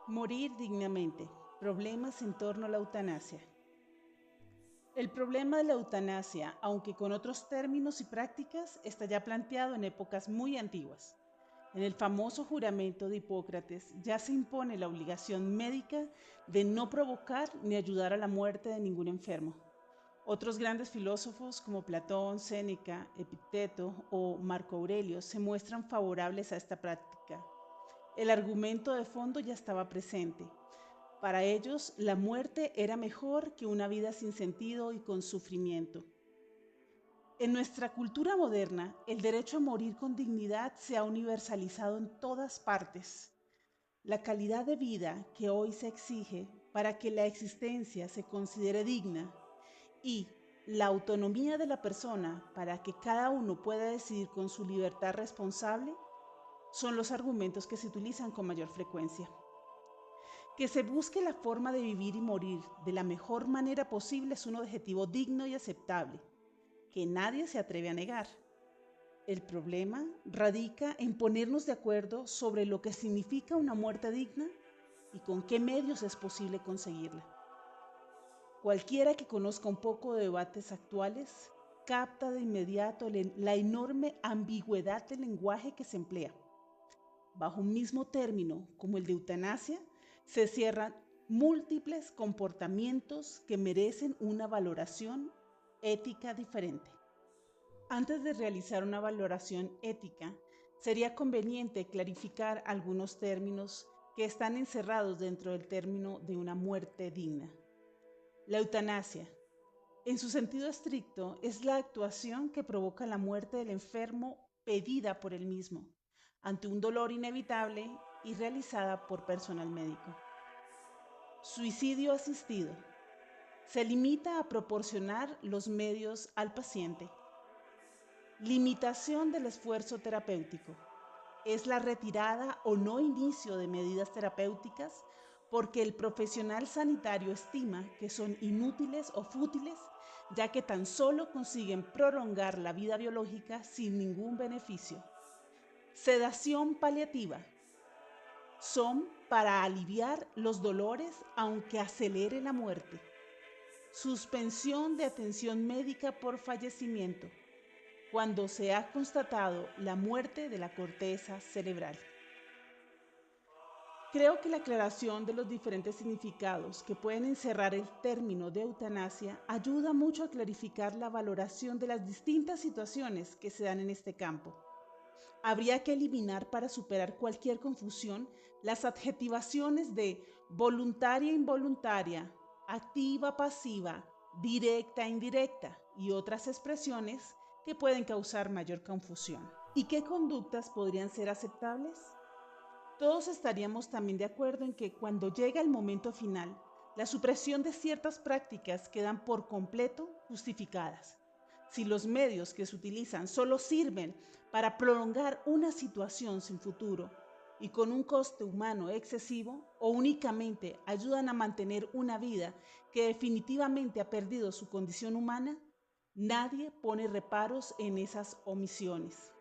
Morir dignamente. Problemas en torno a la eutanasia. El problema de la eutanasia, aunque con otros términos y prácticas, está ya planteado en épocas muy antiguas. En el famoso juramento de Hipócrates ya se impone la obligación médica de no provocar ni ayudar a la muerte de ningún enfermo. Otros grandes filósofos como Platón, Séneca, Epicteto o Marco Aurelio se muestran favorables a esta práctica. El argumento de fondo ya estaba presente. Para ellos, la muerte era mejor que una vida sin sentido y con sufrimiento. En nuestra cultura moderna, el derecho a morir con dignidad se ha universalizado en todas partes. La calidad de vida que hoy se exige para que la existencia se considere digna y la autonomía de la persona para que cada uno pueda decidir con su libertad responsable son los argumentos que se utilizan con mayor frecuencia. Que se busque la forma de vivir y morir de la mejor manera posible es un objetivo digno y aceptable, que nadie se atreve a negar. El problema radica en ponernos de acuerdo sobre lo que significa una muerte digna y con qué medios es posible conseguirla. Cualquiera que conozca un poco de debates actuales capta de inmediato la enorme ambigüedad del lenguaje que se emplea. Bajo un mismo término como el de eutanasia, se cierran múltiples comportamientos que merecen una valoración ética diferente. Antes de realizar una valoración ética, sería conveniente clarificar algunos términos que están encerrados dentro del término de una muerte digna. La eutanasia, en su sentido estricto, es la actuación que provoca la muerte del enfermo pedida por él mismo, ante un dolor inevitable y realizada por personal médico. Suicidio asistido. Se limita a proporcionar los medios al paciente. Limitación del esfuerzo terapéutico. Es la retirada o no inicio de medidas terapéuticas porque el profesional sanitario estima que son inútiles o fútiles, ya que tan solo consiguen prolongar la vida biológica sin ningún beneficio. Sedación paliativa. Son para aliviar los dolores aunque acelere la muerte. Suspensión de atención médica por fallecimiento, cuando se ha constatado la muerte de la corteza cerebral. Creo que la aclaración de los diferentes significados que pueden encerrar el término de eutanasia ayuda mucho a clarificar la valoración de las distintas situaciones que se dan en este campo. Habría que eliminar para superar cualquier confusión las adjetivaciones de voluntaria involuntaria, activa pasiva, directa indirecta y otras expresiones que pueden causar mayor confusión. ¿Y qué conductas podrían ser aceptables? Todos estaríamos también de acuerdo en que cuando llega el momento final, la supresión de ciertas prácticas quedan por completo justificadas. Si los medios que se utilizan solo sirven para prolongar una situación sin futuro y con un coste humano excesivo, o únicamente ayudan a mantener una vida que definitivamente ha perdido su condición humana, nadie pone reparos en esas omisiones.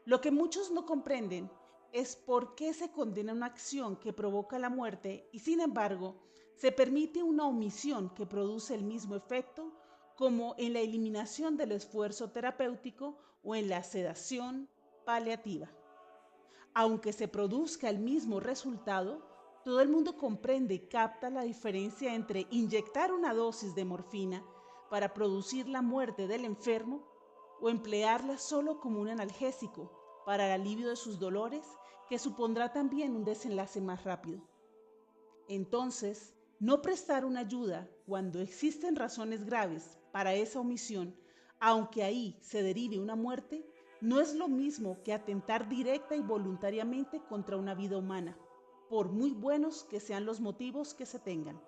Lo que muchos no comprenden es por qué se condena una acción que provoca la muerte y, sin embargo, se permite una omisión que produce el mismo efecto, como en la eliminación del esfuerzo terapéutico o en la sedación paliativa. Aunque se produzca el mismo resultado, todo el mundo comprende y capta la diferencia entre inyectar una dosis de morfina para producir la muerte del enfermo o emplearla solo como un analgésico para el alivio de sus dolores, que supondrá también un desenlace más rápido. Entonces, no prestar una ayuda cuando existen razones graves para esa omisión, aunque ahí se derive una muerte, no es lo mismo que atentar directa y voluntariamente contra una vida humana, por muy buenos que sean los motivos que se tengan.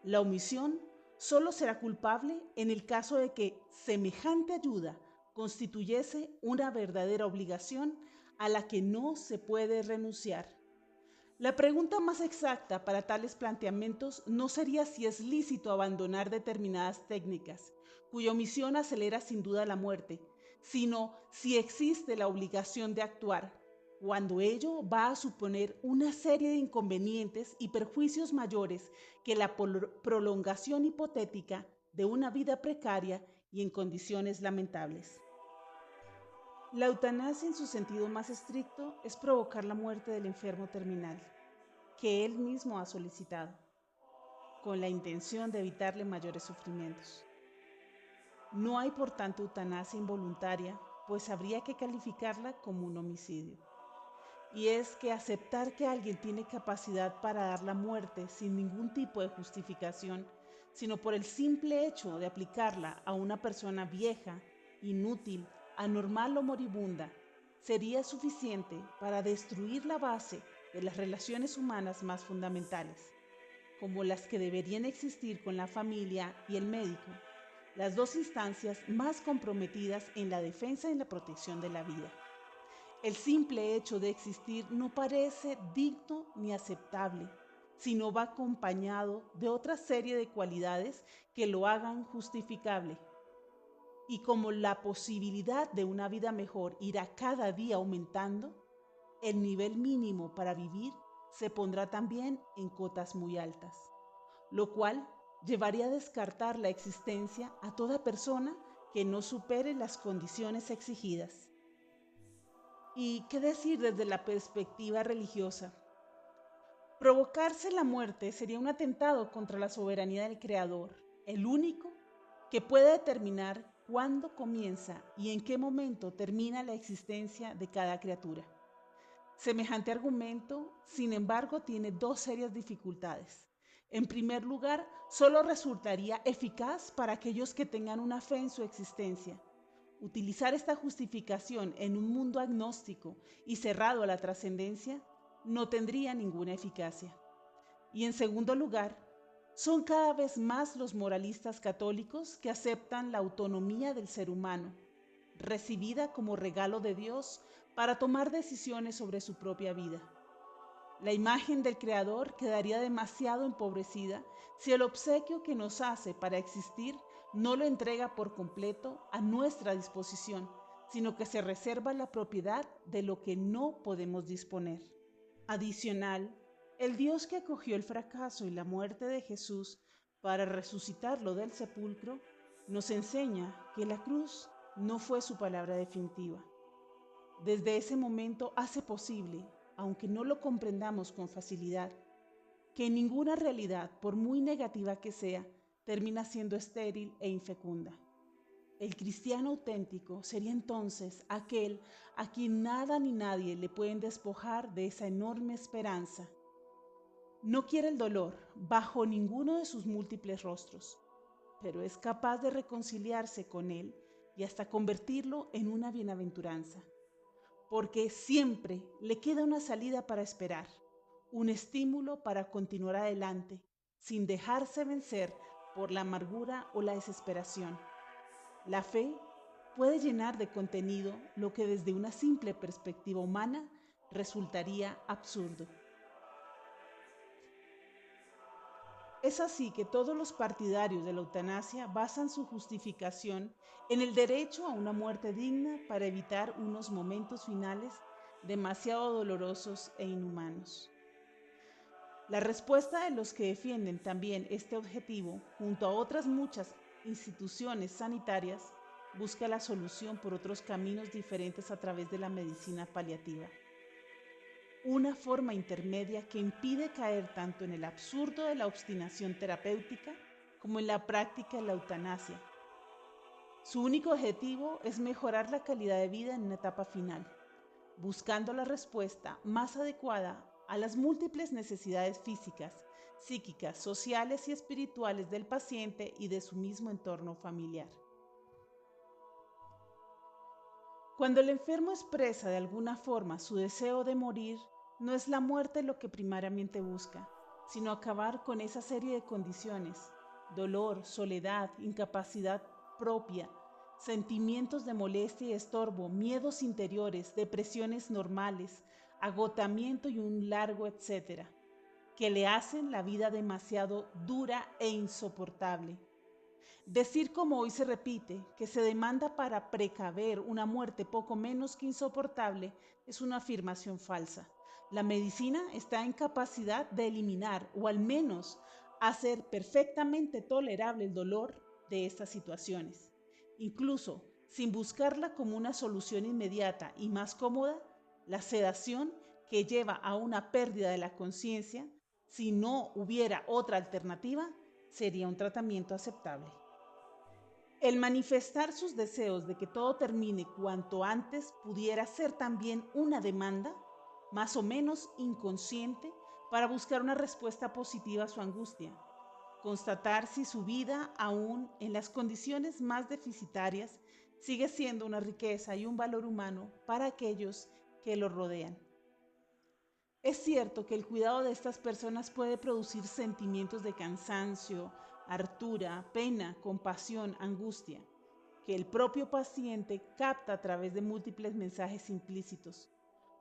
La omisión solo será culpable en el caso de que semejante ayuda constituyese una verdadera obligación a la que no se puede renunciar. La pregunta más exacta para tales planteamientos no sería si es lícito abandonar determinadas técnicas, cuya omisión acelera sin duda la muerte, sino si existe la obligación de actuar. cuando ello va a suponer una serie de inconvenientes y perjuicios mayores que la prolongación hipotética de una vida precaria y en condiciones lamentables. La eutanasia en su sentido más estricto es provocar la muerte del enfermo terminal, que él mismo ha solicitado, con la intención de evitarle mayores sufrimientos. No hay por tanto eutanasia involuntaria, pues habría que calificarla como un homicidio. Y es que aceptar que alguien tiene capacidad para dar la muerte sin ningún tipo de justificación, sino por el simple hecho de aplicarla a una persona vieja, inútil, anormal o moribunda, sería suficiente para destruir la base de las relaciones humanas más fundamentales, como las que deberían existir con la familia y el médico, las dos instancias más comprometidas en la defensa y la protección de la vida. El simple hecho de existir no parece digno ni aceptable, sino va acompañado de otra serie de cualidades que lo hagan justificable. Y como la posibilidad de una vida mejor irá cada día aumentando, el nivel mínimo para vivir se pondrá también en cotas muy altas, lo cual llevaría a descartar la existencia a toda persona que no supere las condiciones exigidas. ¿Y qué decir desde la perspectiva religiosa? Provocarse la muerte sería un atentado contra la soberanía del Creador, el único que puede determinar cuándo comienza y en qué momento termina la existencia de cada criatura. Semejante argumento, sin embargo, tiene dos serias dificultades. En primer lugar, solo resultaría eficaz para aquellos que tengan una fe en su existencia. Utilizar esta justificación en un mundo agnóstico y cerrado a la trascendencia no tendría ninguna eficacia. Y en segundo lugar, son cada vez más los moralistas católicos que aceptan la autonomía del ser humano, recibida como regalo de Dios para tomar decisiones sobre su propia vida. La imagen del Creador quedaría demasiado empobrecida si el obsequio que nos hace para existir no lo entrega por completo a nuestra disposición, sino que se reserva la propiedad de lo que no podemos disponer. Adicional, el Dios que acogió el fracaso y la muerte de Jesús para resucitarlo del sepulcro, nos enseña que la cruz no fue su palabra definitiva. Desde ese momento hace posible, aunque no lo comprendamos con facilidad, que ninguna realidad, por muy negativa que sea, termina siendo estéril e infecunda. El cristiano auténtico sería entonces aquel a quien nada ni nadie le pueden despojar de esa enorme esperanza. No quiere el dolor bajo ninguno de sus múltiples rostros, pero es capaz de reconciliarse con él y hasta convertirlo en una bienaventuranza, porque siempre le queda una salida para esperar, un estímulo para continuar adelante, sin dejarse vencer por la amargura o la desesperación. La fe puede llenar de contenido lo que desde una simple perspectiva humana resultaría absurdo. Es así que todos los partidarios de la eutanasia basan su justificación en el derecho a una muerte digna para evitar unos momentos finales demasiado dolorosos e inhumanos. La respuesta de los que defienden también este objetivo, junto a otras muchas instituciones sanitarias, busca la solución por otros caminos diferentes a través de la medicina paliativa. Una forma intermedia que impide caer tanto en el absurdo de la obstinación terapéutica como en la práctica de la eutanasia. Su único objetivo es mejorar la calidad de vida en una etapa final, buscando la respuesta más adecuada a las múltiples necesidades físicas, psíquicas, sociales y espirituales del paciente y de su mismo entorno familiar. Cuando el enfermo expresa de alguna forma su deseo de morir, no es la muerte lo que primariamente busca, sino acabar con esa serie de condiciones: dolor, soledad, incapacidad propia, sentimientos de molestia y estorbo, miedos interiores, depresiones normales, agotamiento y un largo etcétera, que le hacen la vida demasiado dura e insoportable. Decir como hoy se repite, que se demanda para precaver una muerte poco menos que insoportable, es una afirmación falsa. La medicina está en capacidad de eliminar o al menos hacer perfectamente tolerable el dolor de estas situaciones. Incluso sin buscarla como una solución inmediata y más cómoda, la sedación que lleva a una pérdida de la conciencia, si no hubiera otra alternativa, sería un tratamiento aceptable. El manifestar sus deseos de que todo termine cuanto antes pudiera ser también una demanda, más o menos inconsciente, para buscar una respuesta positiva a su angustia. Constatar si su vida, aún en las condiciones más deficitarias, sigue siendo una riqueza y un valor humano para aquellos que lo rodean. Es cierto que el cuidado de estas personas puede producir sentimientos de cansancio, hartura, pena, compasión, angustia, que el propio paciente capta a través de múltiples mensajes implícitos.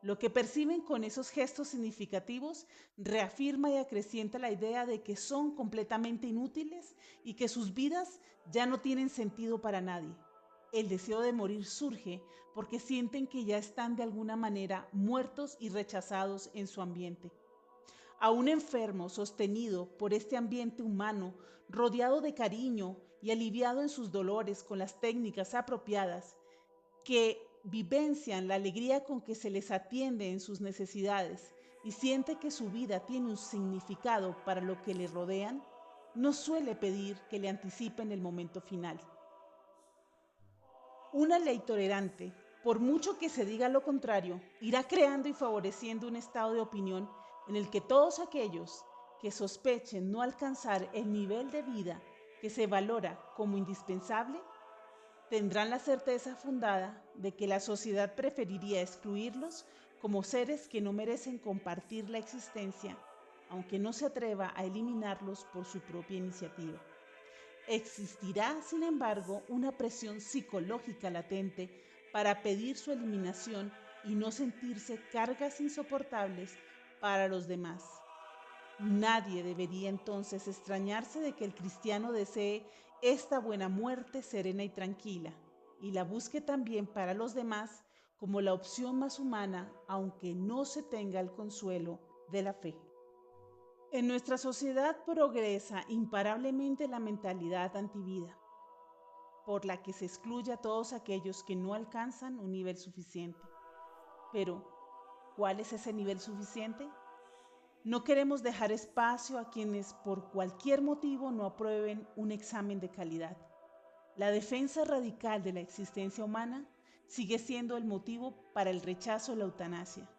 Lo que perciben con esos gestos significativos reafirma y acrecienta la idea de que son completamente inútiles y que sus vidas ya no tienen sentido para nadie. El deseo de morir surge porque sienten que ya están de alguna manera muertos y rechazados en su ambiente. A un enfermo sostenido por este ambiente humano, rodeado de cariño y aliviado en sus dolores con las técnicas apropiadas, que vivencian la alegría con que se les atiende en sus necesidades y siente que su vida tiene un significado para lo que le rodean, no suele pedir que le anticipen el momento final. Una ley tolerante, por mucho que se diga lo contrario, irá creando y favoreciendo un estado de opinión en el que todos aquellos que sospechen no alcanzar el nivel de vida que se valora como indispensable, tendrán la certeza fundada de que la sociedad preferiría excluirlos como seres que no merecen compartir la existencia, aunque no se atreva a eliminarlos por su propia iniciativa. Existirá, sin embargo, una presión psicológica latente para pedir su eliminación y no sentirse cargas insoportables para los demás. Nadie debería entonces extrañarse de que el cristiano desee esta buena muerte serena y tranquila, y la busque también para los demás como la opción más humana, aunque no se tenga el consuelo de la fe. En nuestra sociedad progresa imparablemente la mentalidad antivida, por la que se excluye a todos aquellos que no alcanzan un nivel suficiente. Pero, ¿cuál es ese nivel suficiente? No queremos dejar espacio a quienes por cualquier motivo no aprueben un examen de calidad. La defensa radical de la existencia humana sigue siendo el motivo para el rechazo a la eutanasia.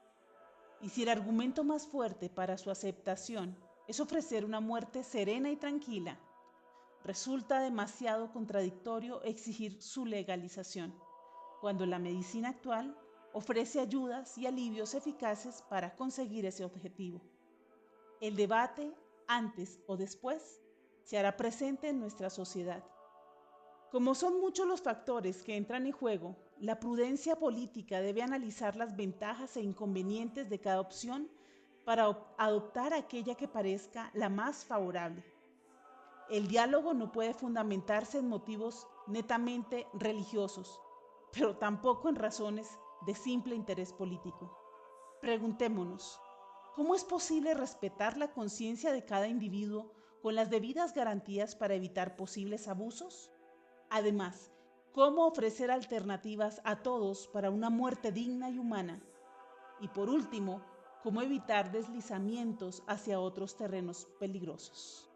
Y si el argumento más fuerte para su aceptación es ofrecer una muerte serena y tranquila, resulta demasiado contradictorio exigir su legalización, cuando la medicina actual ofrece ayudas y alivios eficaces para conseguir ese objetivo. El debate, antes o después, se hará presente en nuestra sociedad. Como son muchos los factores que entran en juego, la prudencia política debe analizar las ventajas e inconvenientes de cada opción para adoptar aquella que parezca la más favorable. El diálogo no puede fundamentarse en motivos netamente religiosos, pero tampoco en razones de simple interés político. Preguntémonos, ¿cómo es posible respetar la conciencia de cada individuo con las debidas garantías para evitar posibles abusos? Además, ¿cómo ofrecer alternativas a todos para una muerte digna y humana? Y por último, ¿cómo evitar deslizamientos hacia otros terrenos peligrosos?